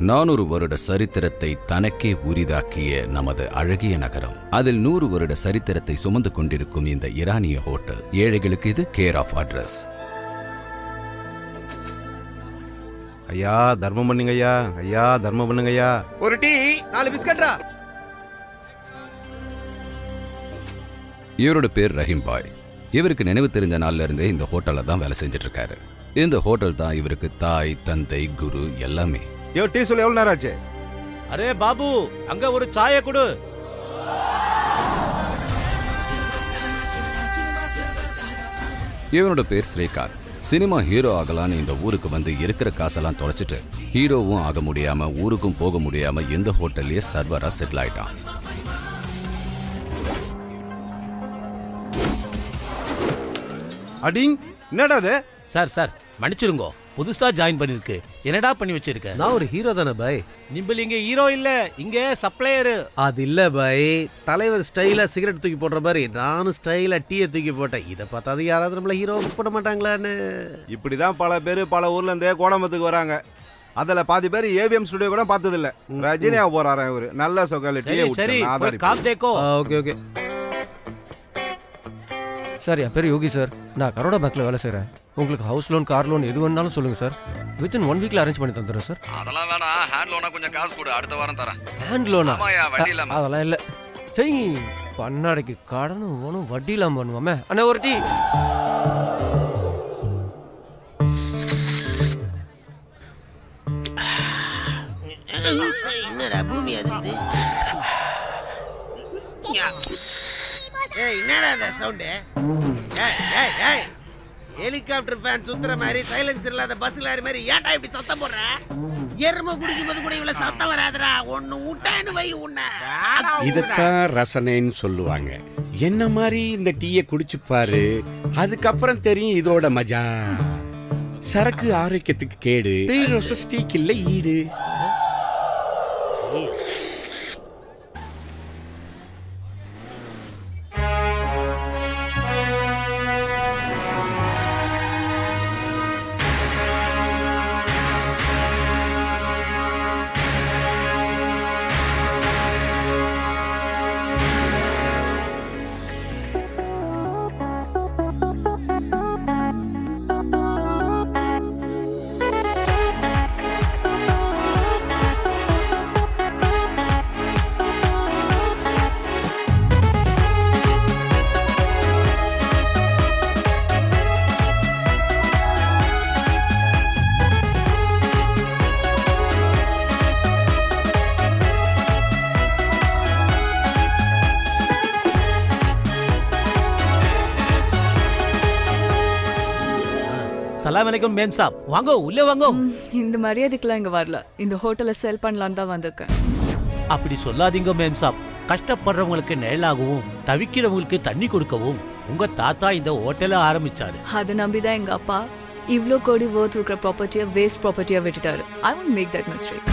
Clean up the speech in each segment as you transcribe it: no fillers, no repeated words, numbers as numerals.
400 வருட சரித்திரத்தை தனக்கே உரிதாக்கிய நமது அழகிய நகரம். அதில் 100 வருட சரித்திரத்தை சுமந்து கொண்டிருக்கும் இந்த ஈரானிய ஹோட்டல். ஏழைகளுக்கு இது கேர் ஆஃப் அட்ரஸ். ஐயா தர்மம் பண்ணுங்க ஐயா, ஐயா தர்மம் பண்ணுங்க ஐயா. ஒரு டீ 4 பிஸ்கட்ரா. இவரோட பேர் ரஹீம் பாய். இவருக்கு நினைவு தெரிஞ்ச நாள்ல இருந்தே இந்த ஹோட்டல்ல தான் வேலை செஞ்சுட்டு இருக்காரு. இந்த ஹோட்டல் தான் இவருக்கு தாய், தந்தை, குரு எல்லாமே. யோ டீ சொல்ல எவ்வளவு நேரம் ஆச்சு? அரே பாபு, அங்க ஒரு சாய கொடு. இவனோட பேர் ஸ்ரீகாந்த். சினிமா ஹீரோ ஆகலான்னு இந்த ஊருக்கு வந்து இருக்கிற காசெல்லாம் தொலைச்சிட்டு ஹீரோவும் ஆக முடியாம ஊருக்கும் போக முடியாம இந்த ஹோட்டல்லயே சர்வரா செட்டில் ஆயிட்டான். அடிங் என்னடா அது? சார் மன்னிச்சிருங்கோ, புதுசா ஜாயின் பண்ணிருக்கு. என்னடா பண்ணி வச்சிருக்க? நான் ஒரு ஹீரோ தானே பாய். நிம்பிள் இங்க ஹீரோ இல்ல, இங்க சப்ளையர். அது இல்ல பாய், தலைவர் ஸ்டைலா சிகரெட் தூக்கி போடுற மாதிரி நானும் ஸ்டைலா டீயை தூக்கி போட்டேன். இதை பார்த்தாது யாராவது நம்மள ஹீரோ போட மாட்டாங்களான்னு. இப்படிதான் பல பேர் பல ஊர்ல இருந்தே கோடம்பத்துக்கு வராங்க. அதுல பாதி பேர் ஏவிஎம் ஸ்டுடியோ கூட பார்த்தது இல்ல. ரஜினியா போறாரு இவரு. நல்ல சொகல டீயை சரி ஊத்துறாரு. காம் தேக்கோ. ஓகே. சார், என் பேர் யோகி சார். நான் கரோடா பேங்க்ல வேலை செய்கிறேன். உங்களுக்கு ஹவுஸ் லோன், கார் லோன் எது வேணாலும் சொல்லுங்க சார். வித்தின் 1 வீக்ல அரேஞ்ச் பண்ணி தந்துடுறேன் சார். அதெல்லாம் வேணாம், ஹேண்ட் லோனா கொஞ்சம் காசு கொடு, அடுத்த வாரம் தரேன். ஹேண்ட் லோனா? வட்டி இல்லாம. அதெல்லாம் இல்லை. சரி, பன்னாடைக்கு கடனும் ஓனும் வட்டி இல்லாமல் பண்ணுவாமே. அண்ணா ஒரு டீ. என்னடா பூமி அதிருது? என்னடா அந்த சவுண்டு? ஹெலிகாப்டர் ஃபேன் சுத்துற மாதிரி சைலன்ஸ் இல்லாத பஸ் லாரி மாதிரி ஏன்டா இப்படி சத்தம் போடுற? எருமை குடிக்கும்போது கூட இவ்வளவு சத்தம் வராதுடா. ஒன்னு விட்டான்னு வை. உன்ன இதத்தான் ரசனைன்னு சொல்லுவாங்க. என்ன மாதிரி இந்த டீயை குடிச்சு பாரு, அதுக்கப்புறம் தெரியும் இதோட மஜா. சரக்கு ஆரோக்கியத்துக்கு கேடு, டீக்கு இல்ல ஈடு. சலாம் அலைக்கும் மேம் சாப். வாங்க உள்ளே வாங்க. இந்த மரியாதைக்கெல்லாம் இங்க வரல. இந்த ஹோட்டலை செல் பண்ணலான்னு தான் வந்திருக்கேன். அப்படி சொல்லாதீங்க மேம் சாப். கஷ்டப்படுறவங்களுக்கு நிழலாகவும் தவிக்கிறவங்களுக்கு தண்ணி கொடுக்கவும் உங்க தாத்தா இந்த ஹோட்டலை ஆரம்பிச்சாரு. அதை நம்பிதான் எங்க அப்பா இவ்ளோ கோடி worth இருக்கிற ப்ராப்பர்ட்டியை வேஸ்ட் ப்ராப்பர்ட்டியா விட்டுட்டாரு. ஐ won't make that mistake.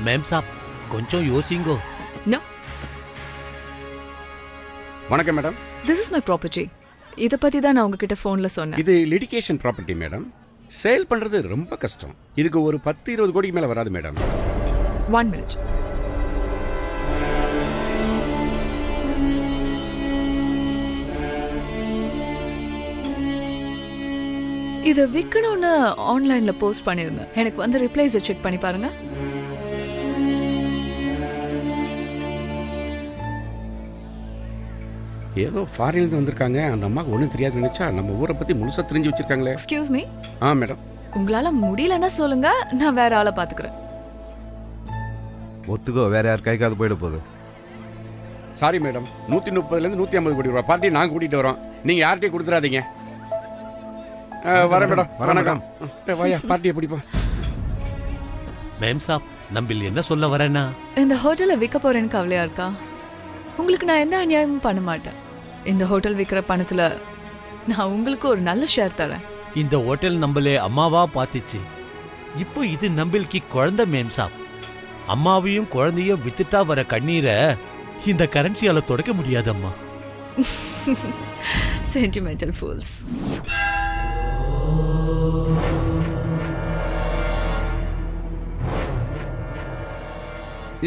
Ma'am சாப், கொஞ்சம் யோசிங்கோ. No. வணக்கம் madam. This is my property. இத பத்தி தான் நான் உங்ககிட்ட போன்ல சொன்னேன். இது லிடிகேஷன் ப்ராப்பர்ட்டி மேடம். சேல் பண்றது ரொம்ப கஷ்டம். இதுக்கு ஒரு 10-20 கோடிக்கு மேல வராது மேடம். 1 minute. இத விக்கணும்னு ஆன்லைன்ல போஸ்ட் பண்ணிருந்தேன். எனக்கு வந்து ரிப்ளைஸ் செக் பண்ணி பாருங்க. ஏதோ ஃபாரின்ல வந்திருக்காங்க. அந்த அம்மாக்கு ஒன்றும் தெரியாது நினைச்சா நம்ம ஊரை பத்தி முழுசா தெரிஞ்சு வச்சிருக்காங்களே. Excuse me. மேடம். உங்களால முடியலன்னா சொல்லுங்க, நான் வேற ஆளை பாத்துக்கிறேன். ஒத்துக்கோ, வேற யார் கை காது போயிட போகுது. சாரி மேடம், 130லேருந்து 150 கோடி ரூபாய் பார்ட்டி நாங்கள் கூட்டிட்டு வரோம். நீங்க யார்கிட்டயும் கொடுத்துறாதீங்க. வரேன் மேடம். வணக்கம். வாயா பார்ட்டியை பிடிப்போம். மேம் சாப், நம்பில் என்ன சொல்ல வரேன்னா, இந்த ஹோட்டலை விற்க போறேன்னு கவலையா இருக்கா? உங்களுக்கு நான் எந்த அநியாயமும் பண்ண மாட்டேன். இந்த ஹோட்டல் விற்கிற பணத்துல நான் உங்களுக்கு ஒரு நல்ல ஷேர் தரேன். இந்த ஹோட்டல் நம்மளே அம்மாவா பாத்துச்சு. இப்போ இது நம்பில்க்கு குழந்தை மேம் சாப். அம்மாவையும் குழந்தையும் வித்துட்டா வர கண்ணீரை இந்த கரன்சியால தொடக்க முடியாதம்மா. Sentimental fools.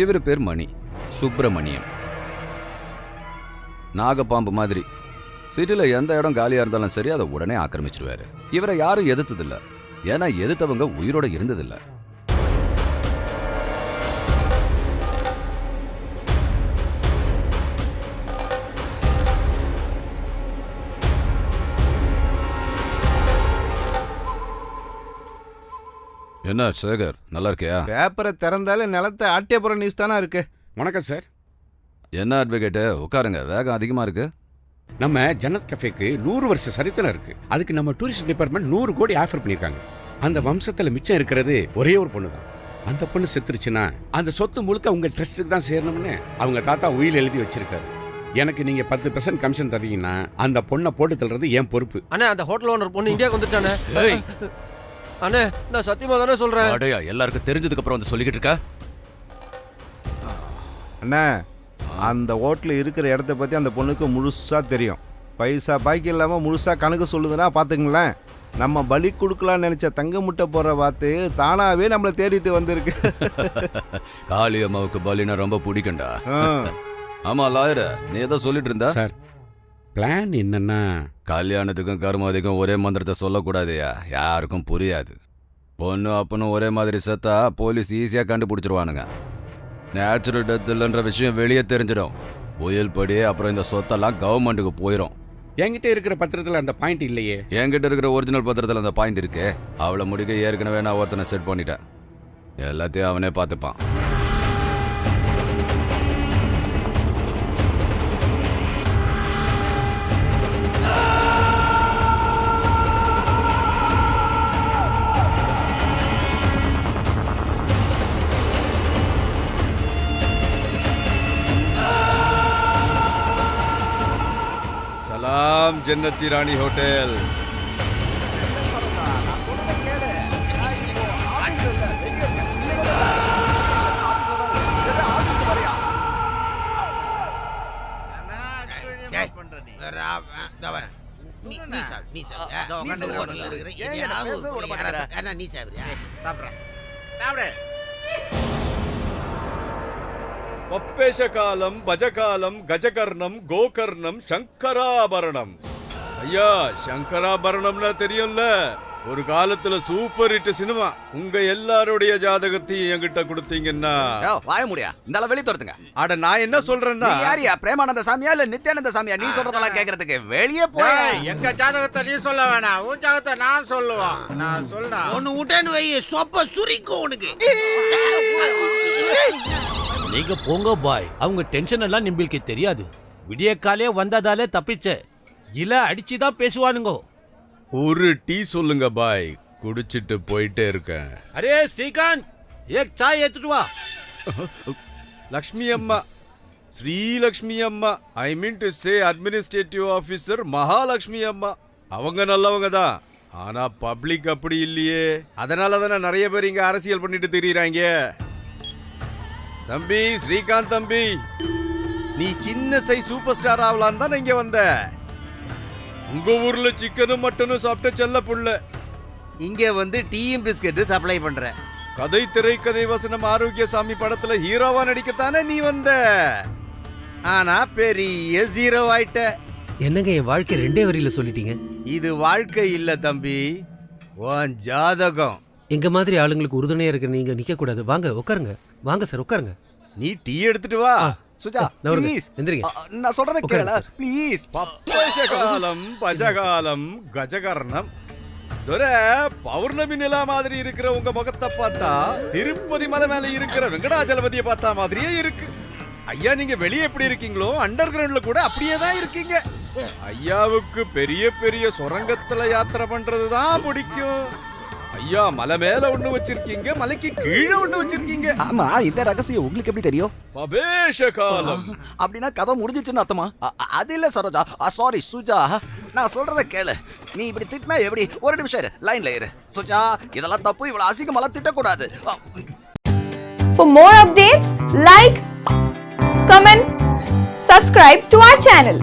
இவர் பேர் மணி சுப்பிரமணியம். நாகப்பாம்பு மாதிரி சிட்டியில் எந்த இடம் காலியாக இருந்தாலும் சரி அதை உடனே ஆக்கிரமிச்சிருவாரு. இவரை யாரும் எதிர்த்ததில்ல, ஏன்னா எதிர்த்தவங்க உயிரோட இருந்ததில்ல. என்ன சேகர், நல்லா இருக்கியா? பேப்பரை திறந்தாலே நிலத்தை ஆட்டியப்புற நியூஸ் தானே இருக்கு. வணக்கம் சார். என்ன அட்வொகேட்டு, உட்காருங்க, வேகம் அதிகமாக இருக்கு. நம்ம ஜன்னத் கஃபேக்கு 100 வருஷ சரித்திரம் இருக்கு. அதுக்கு நம்ம டூரிஸ்ட் டிபார்ட்மெண்ட் 100 கோடி ஆஃபர் பண்ணியிருக்காங்க. அந்த வம்சத்துல மிச்சம் இருக்கிறது ஒரே ஒரு பொண்ணு தான். அந்த பொண்ணு செத்துருச்சுன்னா அந்த சொத்து முழுக்க உங்க ட்ரஸ்ட்டுக்கு தான் சேரணும்னு அவங்க தாத்தா உயில் எழுதி வச்சிருக்காரு. எனக்கு நீங்க 10% கமிஷன் தரீங்கன்னா அந்த பொண்ணை போட்டு தள்ளுறது என் பொறுப்பு. அண்ணே, அந்த ஹோட்டல் ஓனர் பொண்ணு இந்தியாவுக்கு வந்துருச்சானே. அண்ணே, நான் சத்தியமா தானே சொல்றேன். அடையா, எல்லாருக்கும் தெரிஞ்சதுக்கு அப்புறம் வந்து சொல்லிக்கிட்டு இருக்கா? அண்ணா, அந்த ஹோட்டல் இருக்கிற இடத்த பற்றி அந்த பொண்ணுக்கு முழுசாக தெரியும். பைசா பாக்கி இல்லாமல் முழுசாக கணக்கு சொல்லுதுன்னா பார்த்துங்களேன். நம்ம பலி கொடுக்கலான்னு நினச்ச தங்க முட்டை போடுற பார்த்து தானாகவே நம்மளை தேடிட்டு வந்திருக்கு. காளி அம்மாவுக்கு பலினா ரொம்ப பிடிக்கும்டா. ஆமா லாயர, நீ ஏதோ சொல்லிட்டு இருந்தா. சார், பிளான் என்னன்னா கல்யாணத்துக்கும் கருமாதிக்கும் ஒரே மந்திரத்தை சொல்லக்கூடாதையா, யாருக்கும் புரியாது. பொண்ணு அப்பனும் ஒரே மாதிரி செத்தா போலீஸ் ஈஸியாக கண்டுபிடிச்சிருவானுங்க. நேச்சுரல் டெத் இல்லைன்ற விஷயம் வெளியே தெரிஞ்சிடும். புயல் படி அப்புறம் இந்த சொத்தெல்லாம் கவர்மெண்ட்டுக்கு போயிடும். என்கிட்ட இருக்கிற பத்திரத்தில் அந்த பாயிண்ட் இல்லையே. என்கிட்ட இருக்கிற ஒரிஜினல் பத்திரத்தில் அந்த பாயிண்ட் இருக்கு. அவளை முடிக்க ஏற்கனவே நான் ஒருத்தனை செட் பண்ணிட்டேன். எல்லாத்தையும் அவனே பார்த்துப்பான். சலாம் ஜன்னத்தி ராணி ஹோட்டல். பப்பேஷகாலம் பஜகாலம் கஜகர்ணம் கோகர்ணம் சங்கராபரணம். ஐயா, சங்கராபரணம்னா தெரியும்ல, ஒரு காலத்துல சூப்பர் ஹிட் சினிமா. உங்க எல்லாருடைய ஜாதகத்தையும் என்கிட்ட கொடுத்தீங்கன்னா வாய முடியா இந்த வெளியே துரத்துங்க. அட, நான் என்ன சொல்றேன்னா, யாரியா பிரேமானந்த சாமியா இல்ல நித்யானந்த சாமியா? நீ சொல்றதெல்லாம் கேக்குறதுக்கு வெளியே போய். எங்க ஜாதகத்தை நீ சொல்ல வேணாம், உன் ஜாதகத்தை நான் சொல்லுவான். நான் சொல்றேன், ஒன்னு விட்டேன்னு வை, சொப்ப சுரிக்கும் உனக்கு. நீங்க போங்க பாய், அவங்க டென்ஷன் எல்லாம் நிம்பிளுக்கு தெரியாது. விடிய காலே வந்ததாலே தப்பிச்ச, இல்ல அடிச்சுதான் பேசுவானுங்க. ஒரு டீ சொல்லுங்க பாய், குடிச்சிட்டு போயிட்டே இருக்கேன். அரே ஸ்ரீகாந்த், ஏக் சாய் ஏத்துட்டு வா. லக்ஷ்மி அம்மா, ஸ்ரீலக்ஷ்மி அம்மா, I mean to say administrative officer Mahalakshmi அம்மா. அவங்க நல்லவங்க தான், ஆனா பப்ளிக் அப்படி இல்லையே. அதனால தானே நிறைய பேர் இங்க அரசியல் பண்ணிட்டு திரியறாங்க. தம்பி ஸ்ரீகாந்த் தம்பி, நீ சின்ன சைஸ் சூப்பர் ஸ்டார் ஆகலாம் தான் இங்க வந்த. உங்க ஊர்ல சிக்கனும் மட்டனும் சாப்பிட்ட செல்ல புள்ள இங்க வந்து டீயும் பிஸ்கட் சப்ளை பண்ற. கதை திரைக்கதை வசனம் ஆரோக்கியசாமி படத்துல ஹீரோவா நடிக்கத்தானே நீ வந்த. ஆனா பெரிய ஜீரோ ஆயிட்ட. என்னங்க என் வாழ்க்கை 2 வரியில சொல்லிட்டீங்க. இது வாழ்க்கை இல்ல தம்பி, உன் ஜாதகம். எங்க மாதிரி ஆளுங்களுக்கு உறுதுணையா இருக்க நீங்க நிக்க கூடாது. வாங்க உட்காருங்க. வாங்க சார் உட்காருங்க. நீ டீ எடுத்துட்டு வா. சுஜா, ப்ளீஸ் எந்திரிங்க. நான் சொல்றத கேளு ப்ளீஸ். பப்பேஷகாலம் பஜகாலம் கஜகர்ணம். பௌர்ணமி நிலா மாதிரி இருக்கிற உங்க முகத்தை பார்த்தா திருப்பதி மலை மேல இருக்கிற வெங்கடாச்சலபதியை பார்த்தா மாதிரியே இருக்கு. ஐயா, நீங்க வெளியே எப்படி இருக்கீங்களோ அண்டர் கிரவுண்ட்ல கூட அப்படியே தான் இருக்கீங்க. ஐயாவுக்கு பெரிய பெரிய சுரங்கத்துல யாத்திரை பண்றதுதான் பிடிக்கும். ஐயா, மலை மேல ஒண்ணு வச்சிருக்கீங்க, மலைக்கு கீழே ஒண்ணு வச்சிருக்கீங்க. ஆமா, இந்த ரகசியம் உங்களுக்கு எப்படி தெரியும்? பபேஷகாலம் அப்படின்னா கதை முடிஞ்சிச்சுன்னு அர்த்தமா? அது இல்ல சரோஜா, சாரி சுஜா, நான் சொல்றத கேளு. நீ இப்படி திட்டினா எப்படி? ஒரு நிமிஷம் இரு, லைன்ல இரு. சுஜா, இதெல்லாம் தப்பு, இவ்வளவு அசிங்கமெல்லாம் திட்டக்கூடாது. For more updates, like, comment, subscribe to our channel.